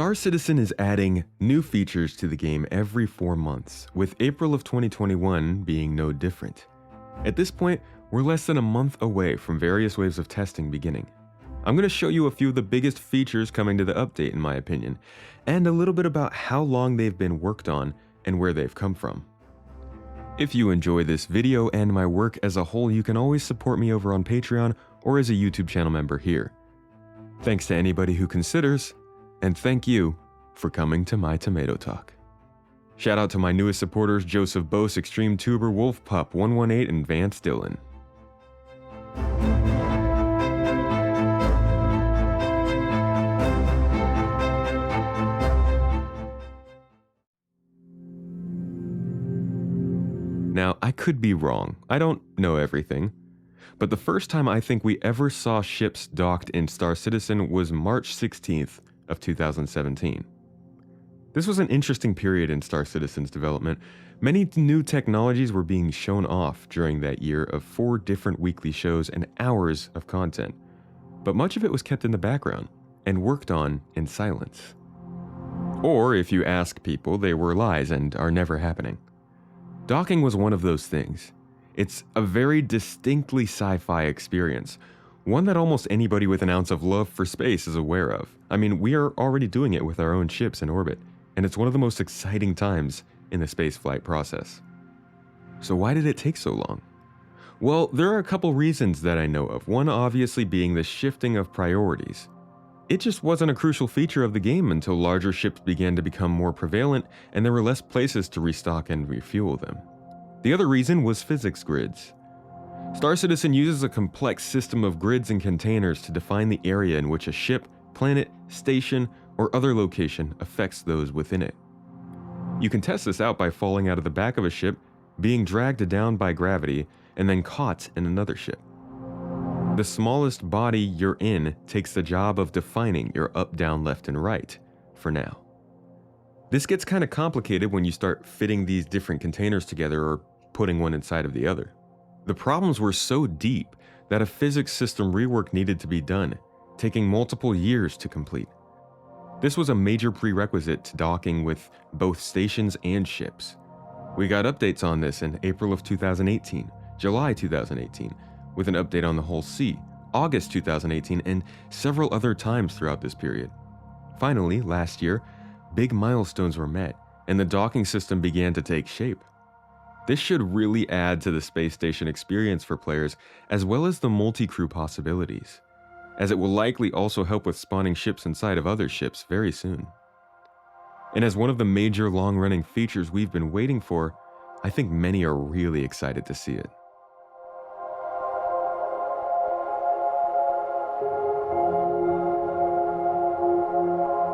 Star Citizen is adding new features to the game every 4 months, with April of 2021 being no different. At this point, we're less than a month away from various waves of testing beginning. I'm going to show you a few of the biggest features coming to the update in my opinion, and a little bit about how long they've been worked on and where they've come from. If you enjoy this video and my work as a whole, you can always support me over on Patreon or as a YouTube channel member here. Thanks to anybody who considers, and thank you for coming to my Tomato Talk. Shout out to my newest supporters Joseph Bose, Extreme Tuber, Wolf Pup 118, and Vance Dillon. Now, I could be wrong. I don't know everything. But the first time I think we ever saw ships docked in Star Citizen was March 16th of 2017. This was an interesting period in Star Citizen's development. Many new technologies were being shown off during that year of 4 different weekly shows and hours of content. But much of it was kept in the background and worked on in silence. Or if you ask people, they were lies and are never happening. Docking was one of those things. It's a very distinctly sci-fi experience, one that almost anybody with an ounce of love for space is aware of. I mean, we are already doing it with our own ships in orbit, and it's one of the most exciting times in the spaceflight process. So why did it take so long? Well, there are a couple reasons that I know of, one obviously being the shifting of priorities. It just wasn't a crucial feature of the game until larger ships began to become more prevalent and there were less places to restock and refuel them. The other reason was physics grids. Star Citizen uses a complex system of grids and containers to define the area in which a ship, planet, station, or other location affects those within it. You can test this out by falling out of the back of a ship, being dragged down by gravity, and then caught in another ship. The smallest body you're in takes the job of defining your up, down, left, and right, for now. This gets kind of complicated when you start fitting these different containers together or putting one inside of the other. The problems were so deep that a physics system rework needed to be done, taking multiple years to complete. This was a major prerequisite to docking with both stations and ships. We got updates on this in April of 2018, July 2018, with an update on the Hull C, August 2018, and several other times throughout this period. Finally, last year, big milestones were met, and the docking system began to take shape. This should really add to the space station experience for players, as well as the multi-crew possibilities, as it will likely also help with spawning ships inside of other ships very soon. And as one of the major long-running features we've been waiting for, I think many are really excited to see it.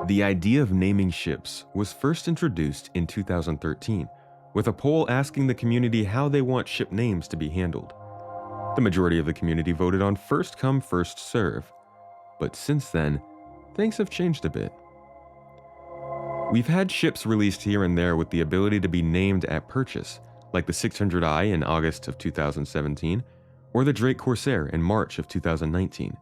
The idea of naming ships was first introduced in 2013, with a poll asking the community how they want ship names to be handled. The majority of the community voted on first come, first serve. But since then, things have changed a bit. We've had ships released here and there with the ability to be named at purchase, like the 600i in August of 2017, or the Drake Corsair in March of 2019.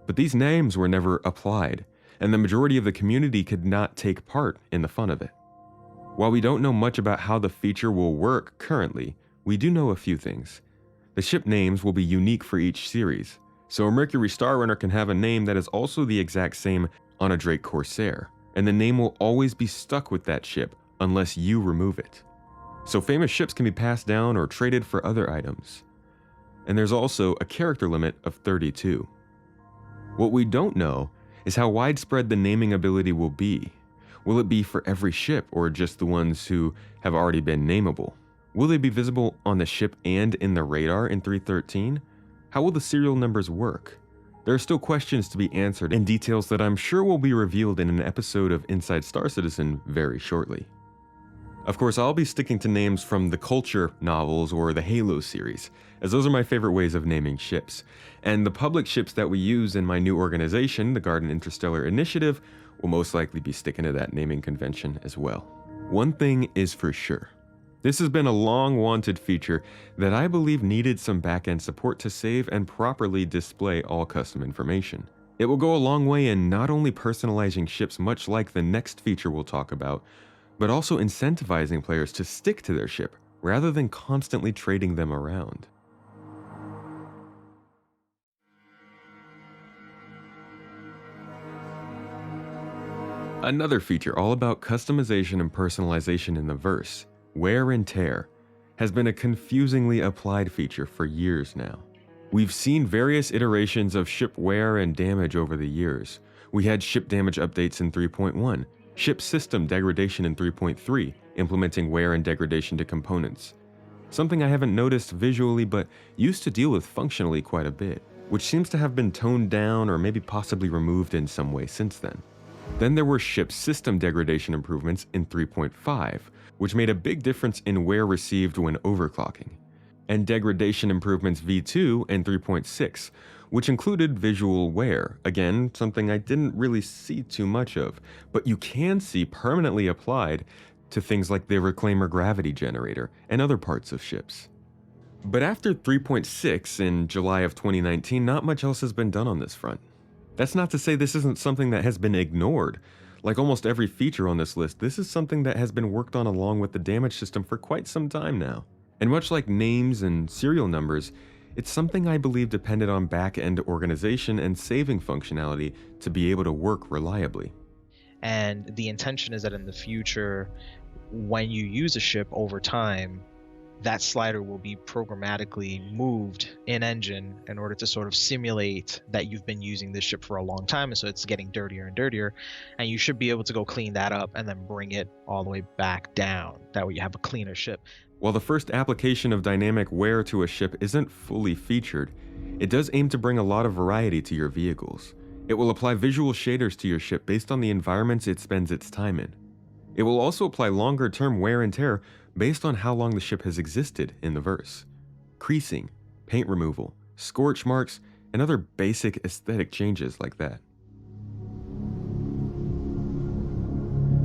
But these names were never applied, and the majority of the community could not take part in the fun of it. While we don't know much about how the feature will work currently, we do know a few things. The ship names will be unique for each series, so a Mercury Star Runner can have a name that is also the exact same on a Drake Corsair, and the name will always be stuck with that ship unless you remove it. So famous ships can be passed down or traded for other items. And there's also a character limit of 32. What we don't know is how widespread the naming ability will be. Will it be for every ship or just the ones who have already been nameable? Will they be visible on the ship and in the radar in 313? How will the serial numbers work? There are still questions to be answered and details that I'm sure will be revealed in an episode of Inside Star Citizen very shortly. Of course, I'll be sticking to names from the Culture novels or the Halo series, as those are my favorite ways of naming ships. And the public ships that we use in my new organization, the Garden Interstellar Initiative, will most likely be sticking to that naming convention as well. One thing is for sure. This has been a long-wanted feature that I believe needed some back-end support to save and properly display all custom information. It will go a long way in not only personalizing ships, much like the next feature we'll talk about, but also incentivizing players to stick to their ship rather than constantly trading them around. Another feature all about customization and personalization in the verse, wear and tear, has been a confusingly applied feature for years now. We've seen various iterations of ship wear and damage over the years. We had ship damage updates in 3.1, ship system degradation in 3.3, implementing wear and degradation to components. Something I haven't noticed visually but used to deal with functionally quite a bit, which seems to have been toned down or maybe possibly removed in some way since then. Then there were ship system degradation improvements in 3.5, which made a big difference in wear received when overclocking, and degradation improvements V2 and 3.6, which included visual wear, again, something I didn't really see too much of, but you can see permanently applied to things like the Reclaimer gravity generator and other parts of ships. But after 3.6 in July of 2019, not much else has been done on this front. That's not to say this isn't something that has been ignored. Like almost every feature on this list, this is something that has been worked on along with the damage system for quite some time now. And much like names and serial numbers, it's something I believe depended on back-end organization and saving functionality to be able to work reliably. And the intention is that in the future, when you use a ship over time, that slider will be programmatically moved in engine in order to sort of simulate that you've been using this ship for a long time, and so it's getting dirtier and dirtier, and you should be able to go clean that up and then bring it all the way back down. That way you have a cleaner ship. While the first application of dynamic wear to a ship isn't fully featured, it does aim to bring a lot of variety to your vehicles. It will apply visual shaders to your ship based on the environments it spends its time in. It will also apply longer-term wear and tear based on how long the ship has existed in the verse. Creasing, paint removal, scorch marks, and other basic aesthetic changes like that.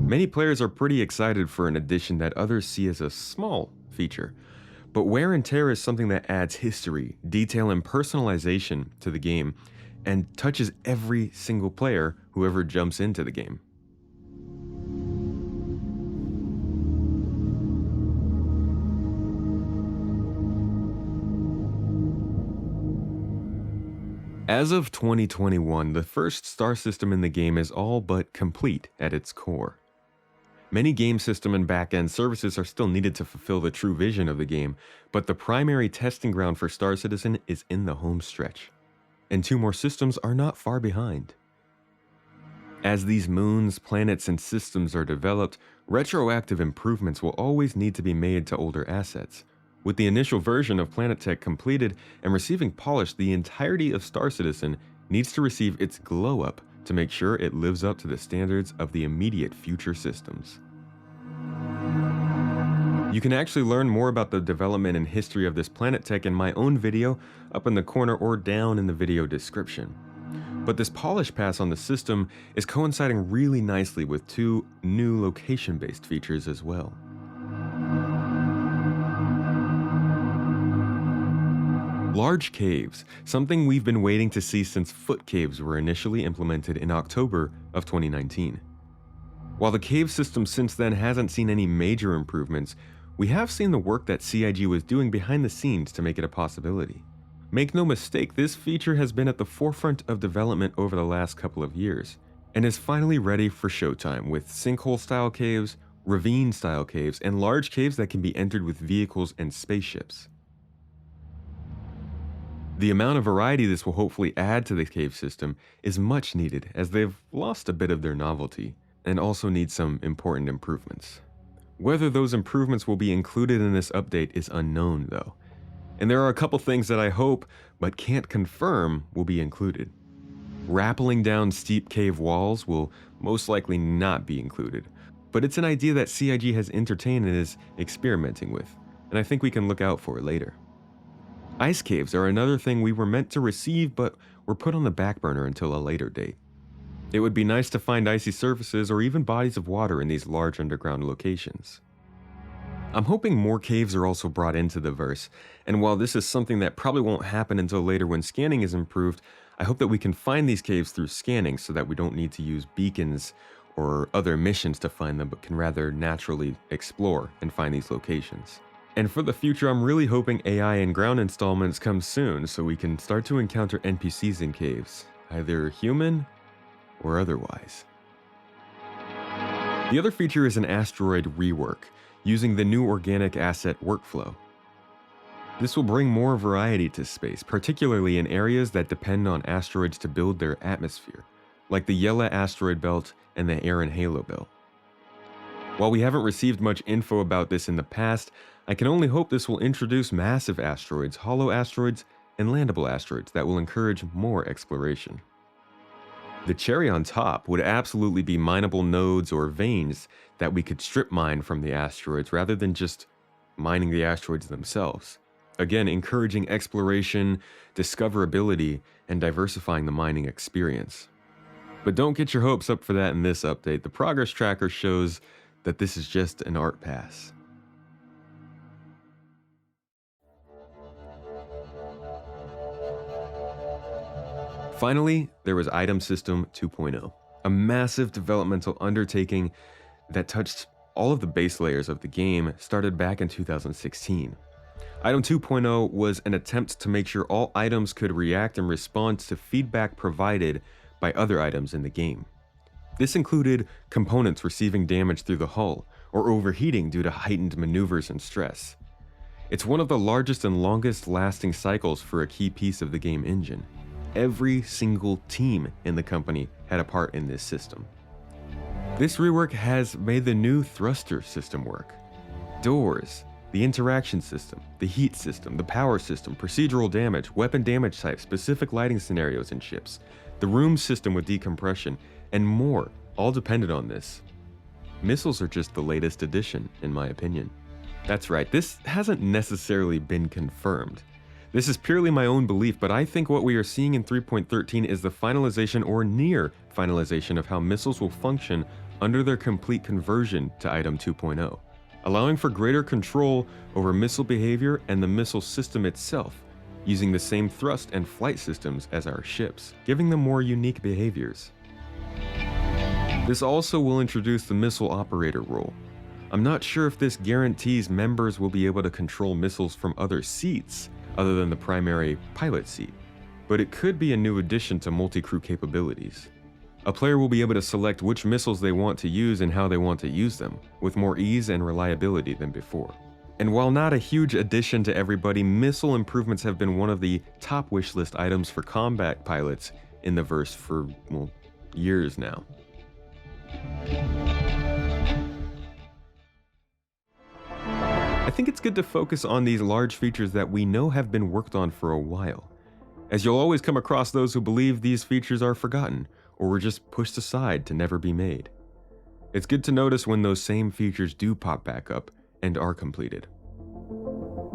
Many players are pretty excited for an addition that others see as a small feature, but wear and tear is something that adds history, detail, and personalization to the game and touches every single player who ever jumps into the game. As of 2021, the first star system in the game is all but complete at its core. Many game system and back-end services are still needed to fulfill the true vision of the game, but the primary testing ground for Star Citizen is in the home stretch, and 2 more systems are not far behind. As these moons, planets, and systems are developed, retroactive improvements will always need to be made to older assets. With the initial version of Planet Tech completed and receiving polish, the entirety of Star Citizen needs to receive its glow up to make sure it lives up to the standards of the immediate future systems. You can actually learn more about the development and history of this Planet Tech in my own video up in the corner or down in the video description. But this polish pass on the system is coinciding really nicely with 2 new location-based features as well. Large caves, something we've been waiting to see since foot caves were initially implemented in October of 2019. While the cave system since then hasn't seen any major improvements, we have seen the work that CIG was doing behind the scenes to make it a possibility. Make no mistake, this feature has been at the forefront of development over the last couple of years, and is finally ready for showtime with sinkhole-style caves, ravine-style caves, and large caves that can be entered with vehicles and spaceships. The amount of variety this will hopefully add to the cave system is much needed, as they've lost a bit of their novelty, and also need some important improvements. Whether those improvements will be included in this update is unknown though, and there are a couple things that I hope, but can't confirm, will be included. Rappelling down steep cave walls will most likely not be included, but it's an idea that CIG has entertained and is experimenting with, and I think we can look out for it later. Ice caves are another thing we were meant to receive but were put on the back burner until a later date. It would be nice to find icy surfaces or even bodies of water in these large underground locations. I'm hoping more caves are also brought into the verse, and while this is something that probably won't happen until later when scanning is improved, I hope that we can find these caves through scanning so that we don't need to use beacons or other missions to find them, but can rather naturally explore and find these locations. And for the future, I'm really hoping AI and ground installments come soon so we can start to encounter NPCs in caves, either human or otherwise. The other feature is an asteroid rework, using the new organic asset workflow. This will bring more variety to space, particularly in areas that depend on asteroids to build their atmosphere, like the Yela asteroid belt and the Aaron Halo belt. While we haven't received much info about this in the past, I can only hope this will introduce massive asteroids, hollow asteroids, and landable asteroids that will encourage more exploration. The cherry on top would absolutely be mineable nodes or veins that we could strip mine from the asteroids rather than just mining the asteroids themselves. Again, encouraging exploration, discoverability, and diversifying the mining experience. But don't get your hopes up for that in this update. The progress tracker shows that this is just an art pass. Finally, there was Item System 2.0, a massive developmental undertaking that touched all of the base layers of the game, started back in 2016. Item 2.0 was an attempt to make sure all items could react and respond to feedback provided by other items in the game. This included components receiving damage through the hull, or overheating due to heightened maneuvers and stress. It's one of the largest and longest lasting cycles for a key piece of the game engine. Every single team in the company had a part in this system. This rework has made the new thruster system work. Doors, the interaction system, the heat system, the power system, procedural damage, weapon damage types, specific lighting scenarios in ships, the room system with decompression, and more, all depended on this. Missiles are just the latest addition, in my opinion. That's right, this hasn't necessarily been confirmed. This is purely my own belief, but I think what we are seeing in 3.13 is the finalization or near finalization of how missiles will function under their complete conversion to Item 2.0, allowing for greater control over missile behavior and the missile system itself, using the same thrust and flight systems as our ships, giving them more unique behaviors. This also will introduce the missile operator role. I'm not sure if this guarantees members will be able to control missiles from other seats, other than the primary pilot seat, but it could be a new addition to multi-crew capabilities. A player will be able to select which missiles they want to use and how they want to use them, with more ease and reliability than before. And while not a huge addition to everybody, missile improvements have been one of the top wishlist items for combat pilots in the verse for, well, years now. I think it's good to focus on these large features that we know have been worked on for a while, as you'll always come across those who believe these features are forgotten or were just pushed aside to never be made. It's good to notice when those same features do pop back up and are completed.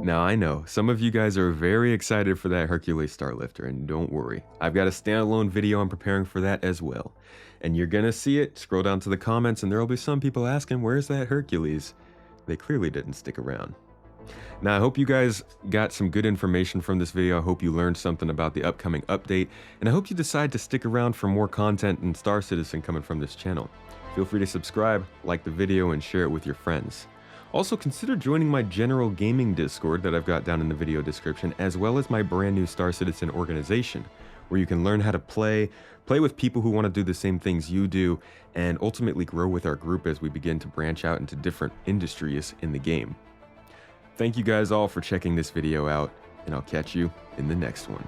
Now I know, some of you guys are very excited for that Hercules Starlifter, and don't worry, I've got a standalone video I'm preparing for that as well. And you're gonna see it, scroll down to the comments, and there'll be some people asking, where's that Hercules? They clearly didn't stick around. Now, I hope you guys got some good information from this video. I hope you learned something about the upcoming update, and I hope you decide to stick around for more content and Star Citizen coming from this channel. Feel free to subscribe, like the video, and share it with your friends. Also, consider joining my general gaming Discord that I've got down in the video description, as well as my brand new Star Citizen organization, where you can learn how to play with people who want to do the same things you do, and ultimately grow with our group as we begin to branch out into different industries in the game. Thank you guys all for checking this video out, and I'll catch you in the next one.